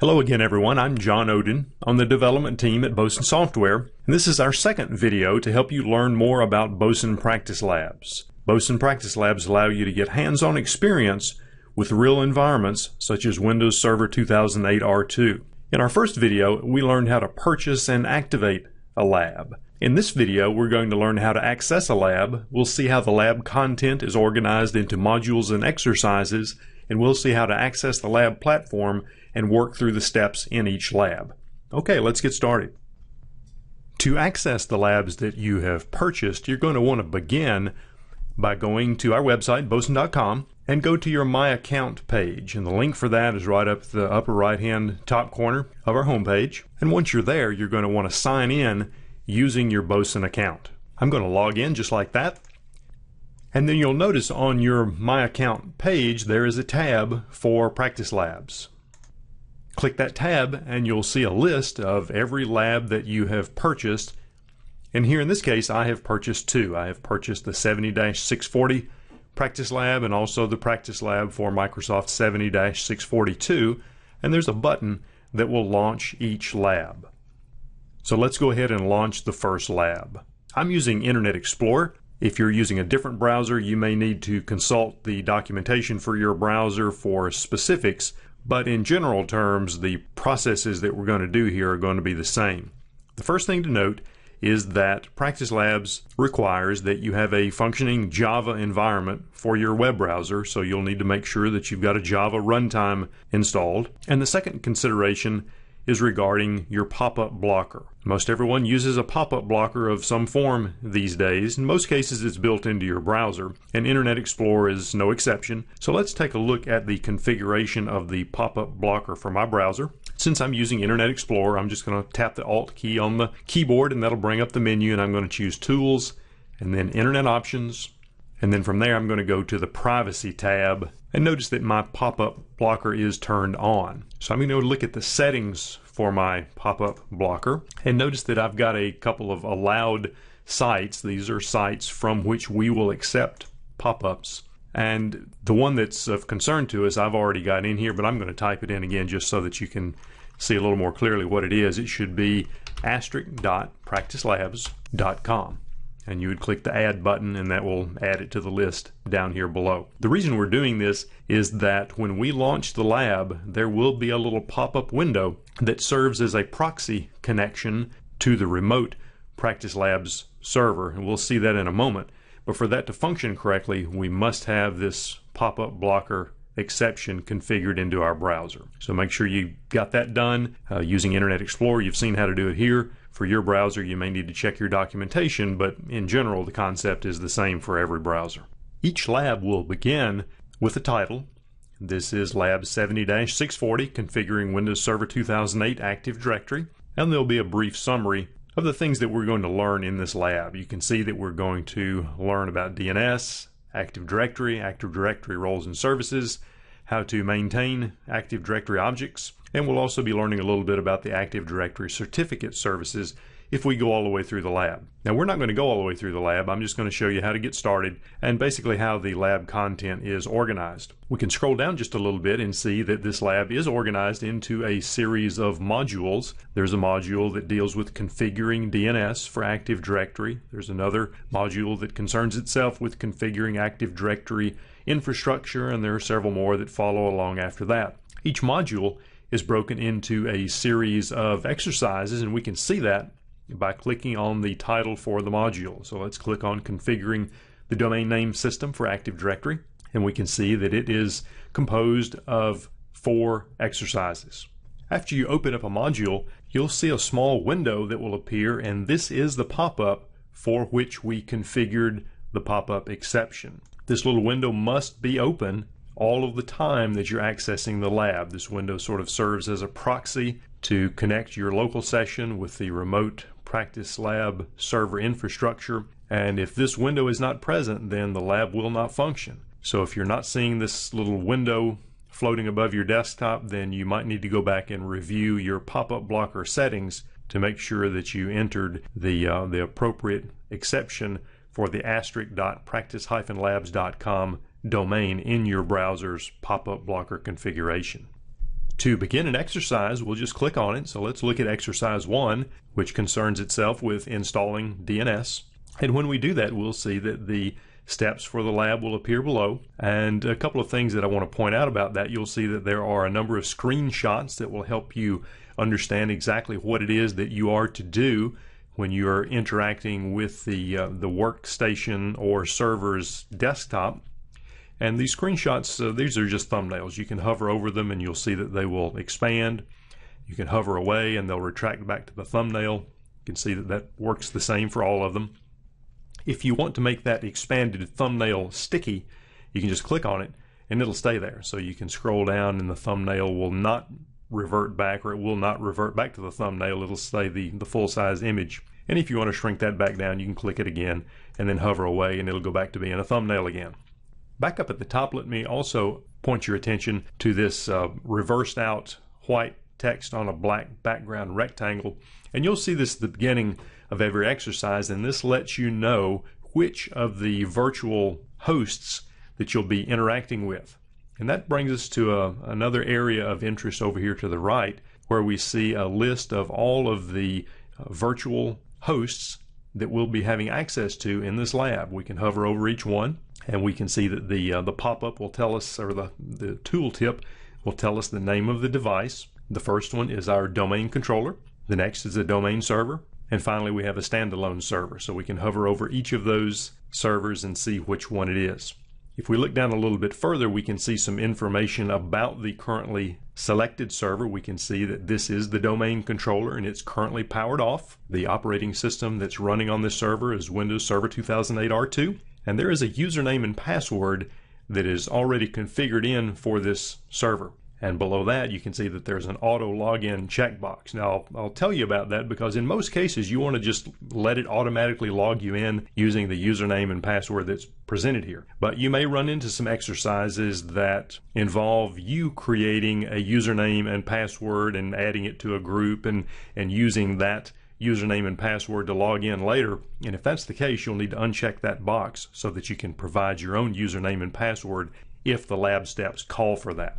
Hello again everyone, I'm John Oden on the development team at Boson Software, and this is our second video to help you learn more about Boson Practice Labs. Boson Practice Labs allow you to get hands-on experience with real environments such as Windows Server 2008 R2. In our first video, we learned how to purchase and activate a lab. In this video, we're going to learn how to access a lab. We'll see how the lab content is organized into modules and exercises, and we'll see how to access the lab platform and work through the steps in each lab. Okay, let's get started. To access the labs that you have purchased, you're going to want to begin by going to our website, boson.com, and go to your My Account page. And the link for that is right up the upper right-hand top corner of our homepage. And once you're there, you're going to want to sign in using your Boson account. I'm going to log in just like that. And then you'll notice on your My Account page, there is a tab for Practice Labs. Click that tab and you'll see a list of every lab that you have purchased. And here in this case, I have purchased two. I have purchased the 70-640 Practice Lab and also the Practice Lab for Microsoft 70-642. And there's a button that will launch each lab. So let's go ahead and launch the first lab. I'm using Internet Explorer. If you're using a different browser, you may need to consult the documentation for your browser for specifics. But in general terms, the processes that we're going to do here are going to be the same. The first thing to note is that Practice Labs requires that you have a functioning Java environment for your web browser, so you'll need to make sure that you've got a Java runtime installed. And the second consideration is regarding your pop-up blocker. Most everyone uses a pop-up blocker of some form these days. In most cases, it's built into your browser, and Internet Explorer is no exception. So let's take a look at the configuration of the pop-up blocker for my browser. Since I'm using Internet Explorer, I'm just going to tap the Alt key on the keyboard, and that'll bring up the menu, and I'm going to choose Tools, and then Internet Options. And then from there, I'm going to go to the Privacy tab. And notice that my pop-up blocker is turned on. So I'm going to look at the settings for my pop-up blocker. And notice that I've got a couple of allowed sites. These are sites from which we will accept pop-ups. And the one that's of concern to us, I've already got in here, but I'm going to type it in again just so that you can see a little more clearly what it is. It should be *practicelabs.com. And you would click the add button and that will add it to the list down here below. The reason we're doing this is that when we launch the lab, there will be a little pop-up window that serves as a proxy connection to the remote Practice Labs server, and we'll see that in a moment. But for that to function correctly, we must have this pop-up blocker exception configured into our browser. So make sure you got that done using Internet Explorer. You've seen how to do it here. For your browser, you may need to check your documentation, but in general, the concept is the same for every browser. Each lab will begin with a title. This is Lab 70-640, Configuring Windows Server 2008 Active Directory. And there'll be a brief summary of the things that we're going to learn in this lab. You can see that we're going to learn about DNS, Active Directory roles and services, how to maintain Active Directory objects, and we'll also be learning a little bit about the Active Directory certificate services if we go all the way through the lab. Now, we're not going to go all the way through the lab. I'm just going to show you how to get started and basically how the lab content is organized. We can scroll down just a little bit and see that this lab is organized into a series of modules. There's a module that deals with configuring DNS for Active Directory. There's another module that concerns itself with configuring Active Directory infrastructure, and there are several more that follow along after that. Each module is broken into a series of exercises, and we can see that by clicking on the title for the module. So let's click on Configuring the Domain Name System for Active Directory, and we can see that it is composed of 4 exercises. After you open up a module, you'll see a small window that will appear, and this is the pop-up for which we configured the pop-up exception. This little window must be open all of the time that you're accessing the lab. This window sort of serves as a proxy to connect your local session with the remote Practice Lab server infrastructure. And if this window is not present, then the lab will not function. So if you're not seeing this little window floating above your desktop, then you might need to go back and review your pop-up blocker settings to make sure that you entered the appropriate exception for the *practice-labs.com domain in your browser's pop-up blocker configuration. To begin an exercise, we'll just click on it. So let's look at exercise 1, which concerns itself with installing DNS. And when we do that, we'll see that the steps for the lab will appear below. And a couple of things that I want to point out about that, you'll see that there are a number of screenshots that will help you understand exactly what it is that you are to do when you're interacting with the workstation or server's desktop. And these screenshots, these are just thumbnails. You can hover over them and you'll see that they will expand. You can hover away and they'll retract back to the thumbnail. You can see that that works the same for all of them. If you want to make that expanded thumbnail sticky, you can just click on it and it'll stay there. So you can scroll down and the thumbnail will not revert back, or it will not revert back to the thumbnail. It'll stay the full-size image. And if you want to shrink that back down, you can click it again and then hover away and it'll go back to being a thumbnail again. Back up at the top, let me also point your attention to this reversed out white text on a black background rectangle. And you'll see this at the beginning of every exercise, and this lets you know which of the virtual hosts that you'll be interacting with. And that brings us to another area of interest over here to the right, where we see a list of all of the virtual hosts that we'll be having access to in this lab. We can hover over each one and we can see that the pop-up will tell us, or the tooltip will tell us the name of the device. The first one is our domain controller. The next is a domain server. And finally, we have a standalone server. So we can hover over each of those servers and see which one it is. If we look down a little bit further, we can see some information about the currently selected server. We can see that this is the domain controller and it's currently powered off. The operating system that's running on this server is Windows Server 2008 R2. And there is a username and password that is already configured in for this server. And below that, you can see that there's an auto login checkbox. Now, I'll tell you about that because in most cases, you want to just let it automatically log you in using the username and password that's presented here. But you may run into some exercises that involve you creating a username and password and adding it to a group and using that username and password to log in later. And if that's the case, you'll need to uncheck that box so that you can provide your own username and password if the lab steps call for that.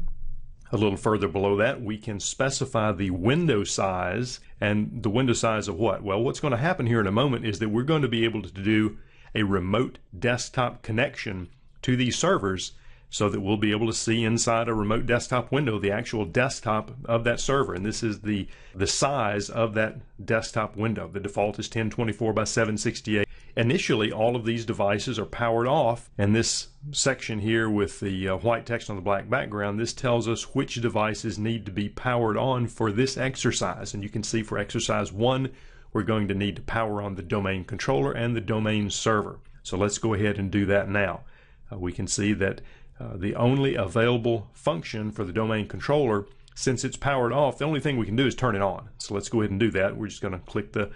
A little further below that, we can specify the window size. And the window size of what? Well, what's going to happen here in a moment is that we're going to be able to do a remote desktop connection to these servers so that we'll be able to see inside a remote desktop window the actual desktop of that server. And this is the size of that desktop window. The default is 1024 by 768. Initially, all of these devices are powered off, and this section here with the white text on the black background, this tells us which devices need to be powered on for this exercise. And you can see for exercise 1, we're going to need to power on the domain controller and the domain server. So let's go ahead and do that now. We can see that the only available function for the domain controller, since it's powered off, the only thing we can do is turn it on. So let's go ahead and do that. We're just going to click the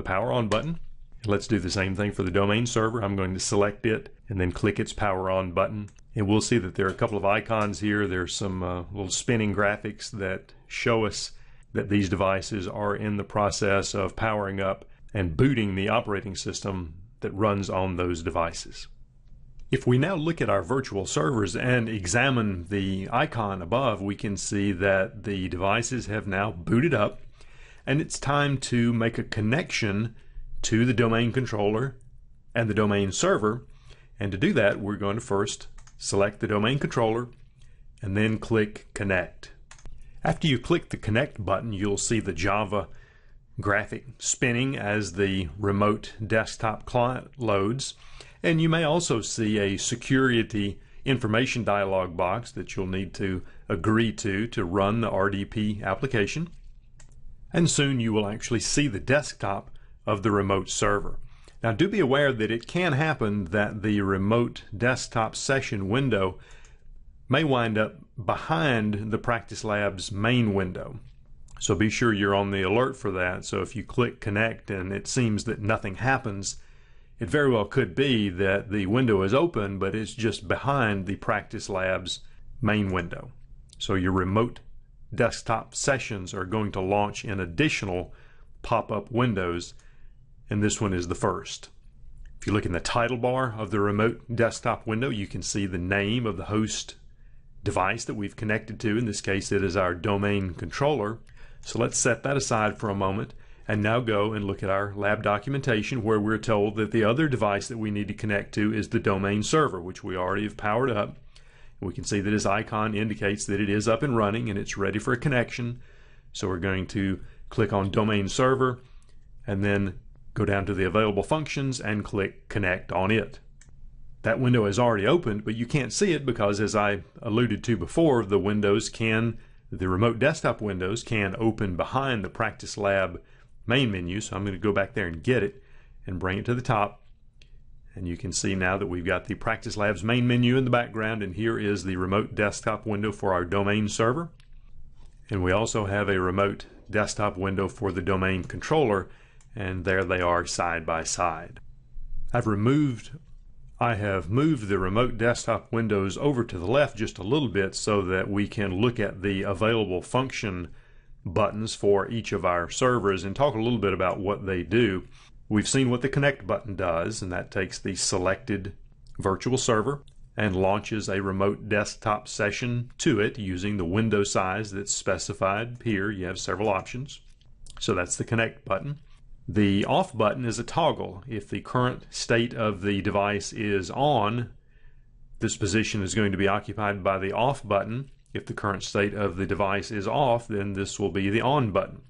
power on button. Let's do the same thing for the domain server. I'm going to select it and then click its power on button. And we'll see that there are a couple of icons here. There's some little spinning graphics that show us that these devices are in the process of powering up and booting the operating system that runs on those devices. If we now look at our virtual servers and examine the icon above, we can see that the devices have now booted up, and it's time to make a connection to the domain controller and the domain server. And to do that, we're going to first select the domain controller and then click Connect. After you click the Connect button, you'll see the Java graphic spinning as the remote desktop client loads. And you may also see a security information dialog box that you'll need to agree to run the RDP application. And soon you will actually see the desktop of the remote server. Now, do be aware that it can happen that the remote desktop session window may wind up behind the Practice Labs main window. So be sure you're on the alert for that. So if you click Connect and it seems that nothing happens, it very well could be that the window is open, but it's just behind the Practice Labs main window. So your remote desktop sessions are going to launch in additional pop-up windows, and this one is the first. If you look in the title bar of the remote desktop window, you can see the name of the host device that we've connected to. In this case, it is our domain controller. So let's set that aside for a moment and now go and look at our lab documentation, where we're told that the other device that we need to connect to is the domain server, which we already have powered up. We can see that his icon indicates that it is up and running and it's ready for a connection. So we're going to click on domain server and then go down to the available functions and click connect on it. That window is already opened, but you can't see it because, as I alluded to before, the remote desktop windows can open behind the Practice Lab main menu. So I'm going to go back there and get it and bring it to the top. And you can see now that we've got the Practice Labs main menu in the background, and here is the remote desktop window for our domain server. And we also have a remote desktop window for the domain controller, and there they are side by side. I have moved the remote desktop windows over to the left just a little bit so that we can look at the available function buttons for each of our servers and talk a little bit about what they do. We've seen what the connect button does, and that takes the selected virtual server and launches a remote desktop session to it using the window size that's specified here. You have several options. So that's the connect button. The off button is a toggle. If the current state of the device is on, this position is going to be occupied by the off button. If the current state of the device is off, then this will be the on button.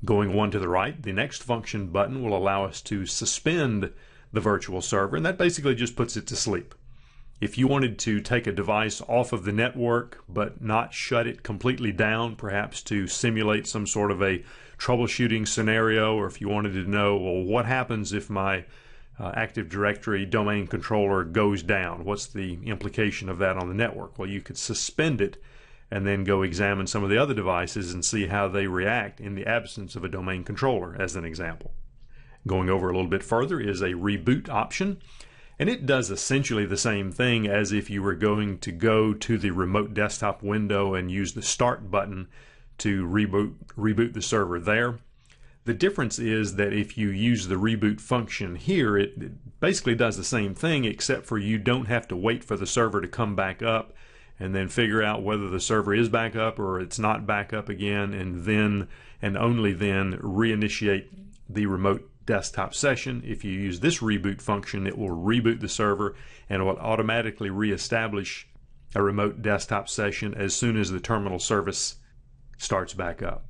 Going one to the right, the next function button will allow us to suspend the virtual server, and that basically just puts it to sleep. If you wanted to take a device off of the network but not shut it completely down, perhaps to simulate some sort of a troubleshooting scenario, or if you wanted to know, well, what happens if my Active Directory domain controller goes down? What's the implication of that on the network? Well, you could suspend it and then go examine some of the other devices and see how they react in the absence of a domain controller, as an example. Going over a little bit further is a reboot option. And it does essentially the same thing as if you were going to go to the remote desktop window and use the start button to reboot the server there. The difference is that if you use the reboot function here, it basically does the same thing, except for you don't have to wait for the server to come back up and then figure out whether the server is back up or it's not back up again, and then and only then reinitiate the remote desktop session. If you use this reboot function, it will reboot the server and it will automatically reestablish a remote desktop session as soon as the terminal service starts back up.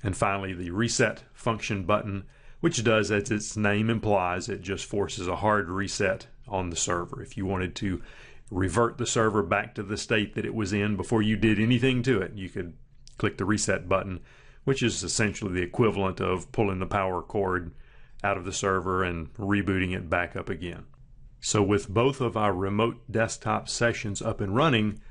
And finally, the reset function button, which does as its name implies, it just forces a hard reset on the server. If you wanted to revert the server back to the state that it was in before you did anything to it, you could click the reset button, which is essentially the equivalent of pulling the power cord out of the server and rebooting it back up again. So with both of our remote desktop sessions up and running,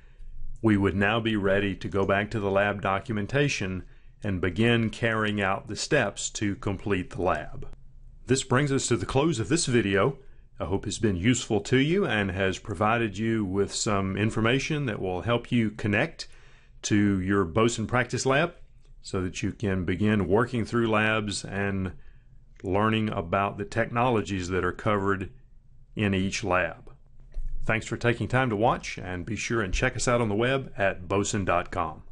we would now be ready to go back to the lab documentation and begin carrying out the steps to complete the lab. This brings us to the close of this video. I hope it's been useful to you and has provided you with some information that will help you connect to your Boson Practice Lab so that you can begin working through labs and learning about the technologies that are covered in each lab. Thanks for taking time to watch, and be sure and check us out on the web at boson.com.